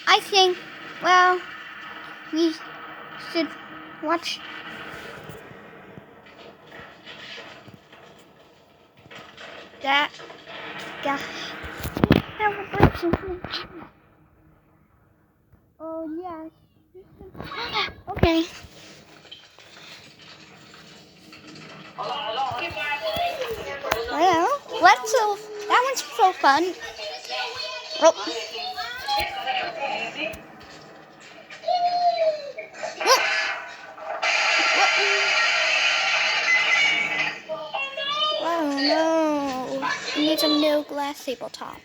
I think, well, we should watch that guy celebration. Oh, yes. Okay. Well, that one's so fun. Oh. Oh no. It needs a no glass tabletop.